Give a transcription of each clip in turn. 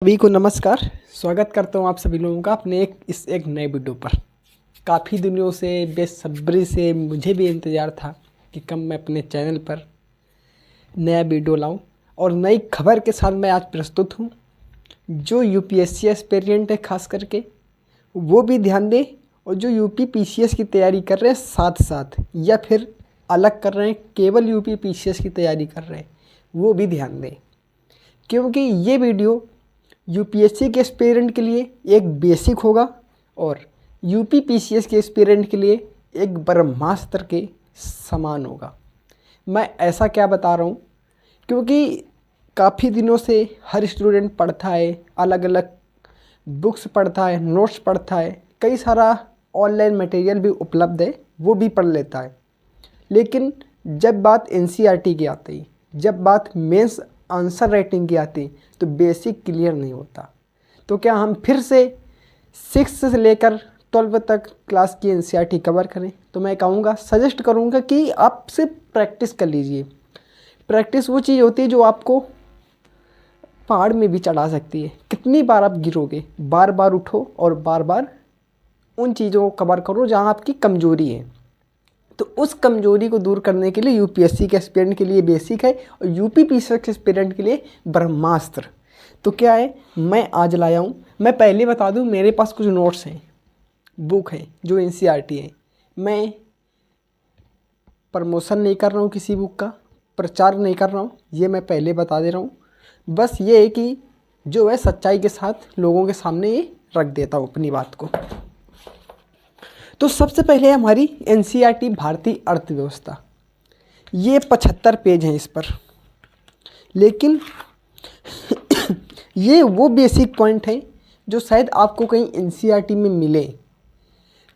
सभी को नमस्कार। स्वागत करता हूँ आप सभी लोगों का अपने एक नए वीडियो पर। काफ़ी दिनों से बेसब्री से मुझे भी इंतज़ार था कि कब मैं अपने चैनल पर नया वीडियो लाऊं और नई खबर के साथ मैं आज प्रस्तुत हूँ। जो यूपीएससी एस्पिरेंट है खास करके वो भी ध्यान दें, और जो यूपी पीसीएस की तैयारी कर रहे हैं साथ साथ, या फिर अलग कर रहे हैं केवल यूपी पीसीएस की तैयारी कर रहे हैं, वो भी ध्यान दें, क्योंकि ये वीडियो यूपीएससी के एस्पिरेंट के लिए एक बेसिक होगा और यूपी पीसीएस के एस्पिरेंट के लिए एक ब्रह्मास्त्र के समान होगा। मैं ऐसा क्या बता रहा हूँ, क्योंकि काफ़ी दिनों से हर स्टूडेंट पढ़ता है, अलग अलग बुक्स पढ़ता है, नोट्स पढ़ता है, कई सारा ऑनलाइन मटेरियल भी उपलब्ध है, वो भी पढ़ लेता है। लेकिन जब बात एनसीईआरटी की आती है, जब बात मेंस आंसर राइटिंग की आती है, तो बेसिक क्लियर नहीं होता। तो क्या हम फिर से 6 से लेकर 12 तक क्लास की एनसीईआरटी कवर करें? तो मैं कहूँगा, सजेस्ट करूँगा कि आप सिर्फ प्रैक्टिस कर लीजिए। प्रैक्टिस वो चीज़ होती है जो आपको पहाड़ में भी चढ़ा सकती है। कितनी बार आप गिरोगे, बार बार उठो और बार बार उन चीज़ों को कवर करो जहाँ आपकी कमज़ोरी है। तो उस कमजोरी को दूर करने के लिए यूपीएससी के एस्पिरेंट के लिए बेसिक है और यूपी पीसीएस के एस्पिरेंट के लिए ब्रह्मास्त्र। तो क्या है, मैं आज लाया हूँ। मैं पहले बता दूँ, मेरे पास कुछ नोट्स हैं, बुक है जो एनसीईआरटी है। मैं प्रमोशन नहीं कर रहा हूँ, किसी बुक का प्रचार नहीं कर रहा हूँ, ये मैं पहले बता दे रहा हूँ। बस ये है कि जो है सच्चाई के साथ लोगों के सामने ये रख देता हूँ अपनी बात को। तो सबसे पहले हमारी एनसीईआरटी भारतीय अर्थव्यवस्था, ये 75 पेज हैं इस पर। लेकिन ये वो बेसिक पॉइंट हैं जो शायद आपको कहीं एनसीईआरटी में मिले।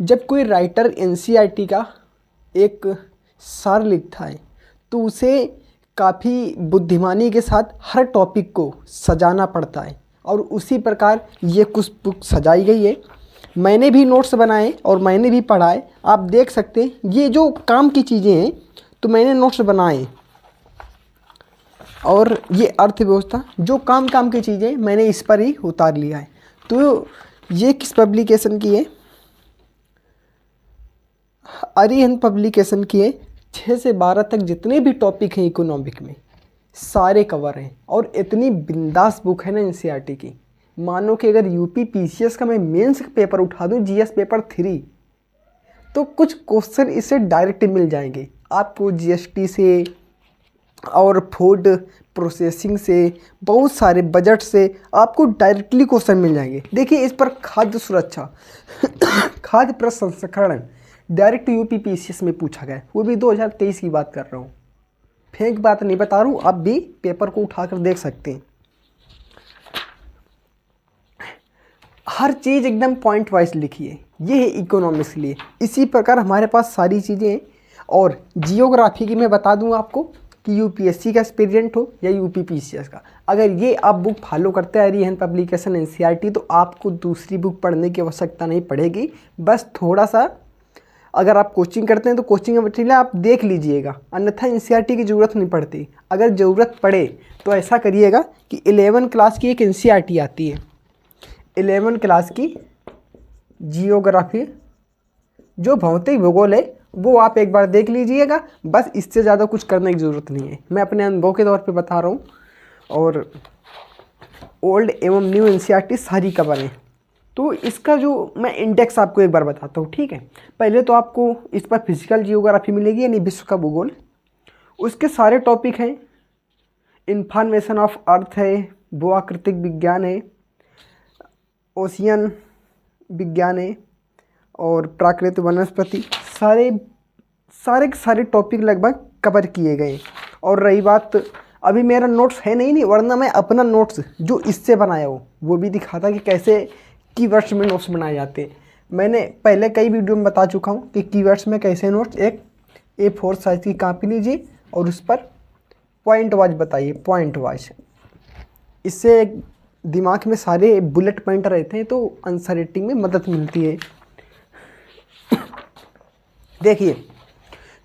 जब कोई राइटर एनसीईआरटी का एक सार लिखता है तो उसे काफ़ी बुद्धिमानी के साथ हर टॉपिक को सजाना पड़ता है, और उसी प्रकार ये कुछ बुक सजाई गई है। मैंने भी नोट्स बनाए और मैंने भी पढ़ाए, आप देख सकते हैं। ये जो काम की चीज़ें हैं तो मैंने नोट्स बनाए, और ये अर्थव्यवस्था जो काम की चीज़ें मैंने इस पर ही उतार लिया है। तो ये किस पब्लिकेशन की है? अरिहंत पब्लिकेशन की है। 6 से 12 तक जितने भी टॉपिक हैं इकोनॉमिक में सारे कवर हैं, और इतनी बिंदास बुक है ना एनसीईआरटी की। मानो कि अगर यूपी पीसीएस का मैं मेंस का पेपर उठा दूं, जीएस पेपर 3, तो कुछ क्वेश्चन इससे डायरेक्ट मिल जाएंगे आपको। जीएसटी से और फूड प्रोसेसिंग से, बहुत सारे बजट से आपको डायरेक्टली क्वेश्चन मिल जाएंगे। देखिए, इस पर खाद्य सुरक्षा खाद्य प्रसंस्करण डायरेक्ट यूपी पीसीएस में पूछा गया है, वो भी 2023 की बात कर रहा हूँ। फेक बात नहीं बता रहा हूँ, आप भी पेपर को उठाकर देख सकते हैं। हर चीज़ एकदम पॉइंट वाइज लिखी है। ये है इकोनॉमिक्स के लिए। इसी प्रकार हमारे पास सारी चीज़ें हैं। और जियोग्राफी की मैं बता दूं आपको कि यूपीएससी का एस्पिरेंट हो या यूपी पीसीएस का, अगर ये आप बुक फॉलो करते आ रही हैं पब्लिकेशन एनसीईआरटी, तो आपको दूसरी बुक पढ़ने की आवश्यकता नहीं पड़ेगी। बस थोड़ा सा अगर आप कोचिंग करते हैं तो कोचिंग का मटेरियल आप देख लीजिएगा, अन्यथा एनसीईआरटी की ज़रूरत नहीं पड़ती। अगर ज़रूरत पड़े तो ऐसा करिएगा कि 11 क्लास की एक एनसीईआरटी आती है, 11 क्लास की जियोग्राफी जो भौतिक भूगोल है, वो आप एक बार देख लीजिएगा। बस इससे ज़्यादा कुछ करने की ज़रूरत नहीं है, मैं अपने अनुभव के तौर पे बता रहा हूँ। और ओल्ड एवं न्यू एनसीईआरटी सारी कवर है। तो इसका जो मैं इंडेक्स आपको एक बार बताता हूँ, ठीक है। पहले तो आपको इस पर फिजिकल जियोग्राफी मिलेगी, यानी विश्व का भूगोल। उसके सारे टॉपिक हैं। इन्फॉर्मेशन ऑफ अर्थ है, भूआकृतिक विज्ञान है, ओशियन विज्ञान है, और प्राकृतिक वनस्पति, सारे टॉपिक लगभग कवर किए गए। और रही बात, अभी मेरा नोट्स है नहीं, वरना मैं अपना नोट्स जो इससे बनाया हो वो भी दिखाता कि कैसे कीवर्ड्स में नोट्स बनाए जाते हैं। मैंने पहले कई वीडियो में बता चुका हूँ कि कीवर्ड्स में कैसे नोट्स। एक A4 साइज़ की कॉपी लीजिए और उस पर पॉइंट वाइज बताइए, पॉइंट वाइज। इससे दिमाग में सारे बुलेट पॉइंट रहते हैं, तो आंसर राइटिंग में मदद मिलती है। देखिए,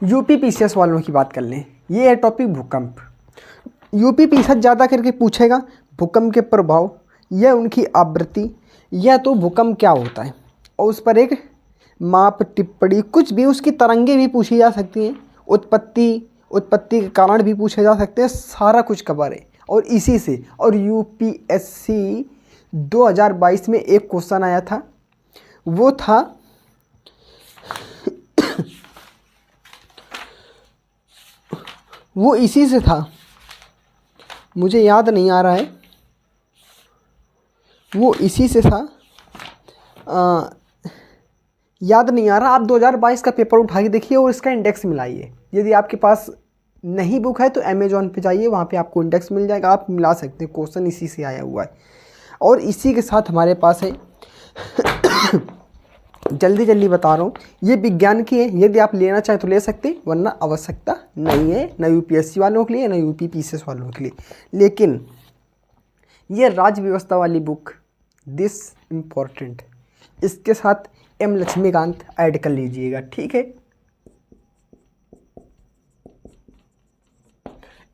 यूपी पीसीएस वालों की बात कर लें। ये है टॉपिक भूकंप। यूपी पीसीएस ज़्यादा करके पूछेगा भूकंप के प्रभाव यह उनकी आवृत्ति, यह तो भूकंप क्या होता है, और उस पर एक माप, टिप्पणी, कुछ भी, उसकी तरंगे भी पूछी जा सकती हैं, उत्पत्ति के कारण भी पूछे जा सकते हैं, सारा कुछ कवर है। और इसी से, और यूपीएससी 2022 में एक क्वेश्चन आया था, वो था वो इसी से था, मुझे याद नहीं आ रहा है, वो इसी से था, याद नहीं आ रहा। आप 2022 का पेपर उठा के देखिए और इसका इंडेक्स मिलाइए। यदि आपके पास नहीं बुक है तो अमेजोन पे जाइए, वहाँ पे आपको इंडेक्स मिल जाएगा, आप मिला सकते हैं, क्वेश्चन इसी से आया हुआ है। और इसी के साथ हमारे पास है जल्दी जल्दी बता रहा हूँ, ये विज्ञान की है, यदि आप लेना चाहें तो ले सकते हैं, वरना आवश्यकता नहीं है, न यूपीएससी वालों के लिए, न यूपीपीसीएस वालों के लिए। लेकिन ये राज्य व्यवस्था वाली बुक, दिस इम्पॉर्टेंट, इसके साथ एम लक्ष्मीकांत ऐड कर लीजिएगा, ठीक है।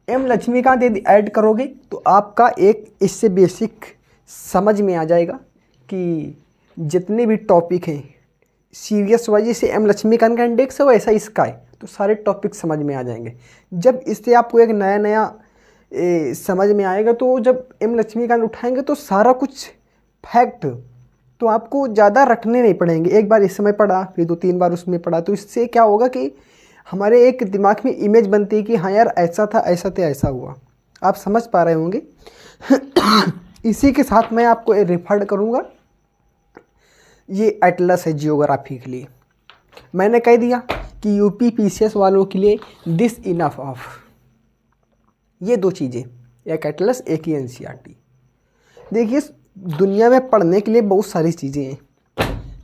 एम लक्ष्मीकांत यदि ऐड करोगे तो आपका एक इससे बेसिक समझ में आ जाएगा कि जितने भी टॉपिक हैं सीरियस वाइज, जैसे एम लक्ष्मीकांत का इंडेक्स है वैसा इसका है, तो सारे टॉपिक समझ में आ जाएंगे। जब इससे आपको एक नया नया समझ में आएगा, तो जब एम लक्ष्मीकांत उठाएंगे तो सारा कुछ फैक्ट तो आपको ज़्यादा रटने नहीं पड़ेंगे। एक बार इस समय पढ़ा, फिर 2-3 बार उसमें पढ़ा, तो इससे क्या होगा कि हमारे एक दिमाग में इमेज बनती है कि हाँ यार ऐसा था, ऐसा था, ऐसा हुआ। आप समझ पा रहे होंगे। इसी के साथ मैं आपको रेफर करूँगा, ये एटलस है जियोग्राफी के लिए। मैंने कह दिया कि यूपी पीसीएस वालों के लिए दिस इनफ ऑफ, ये 2 चीज़ें, एक एटलस, एक ही एनसीईआरटी। देखिए दुनिया में पढ़ने के लिए बहुत सारी चीज़ें हैं,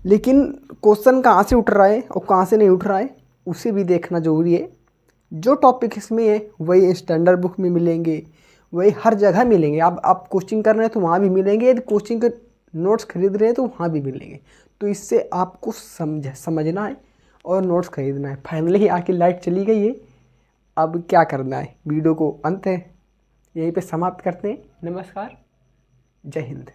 लेकिन क्वेश्चन कहाँ से उठ रहा है और कहाँ से नहीं उठ रहा है उसे भी देखना ज़रूरी है। जो टॉपिक इसमें है वही स्टैंडर्ड बुक में मिलेंगे, वही हर जगह मिलेंगे। आप कोचिंग कर रहे हैं तो वहाँ भी मिलेंगे, यदि कोचिंग के नोट्स खरीद रहे हैं तो वहाँ भी मिलेंगे। तो इससे आपको समझना है और नोट्स खरीदना है। फाइनली आके लाइट चली गई है, अब क्या करना है, वीडियो को अंत है यहीं पे समाप्त करते हैं। नमस्कार, जय हिंद।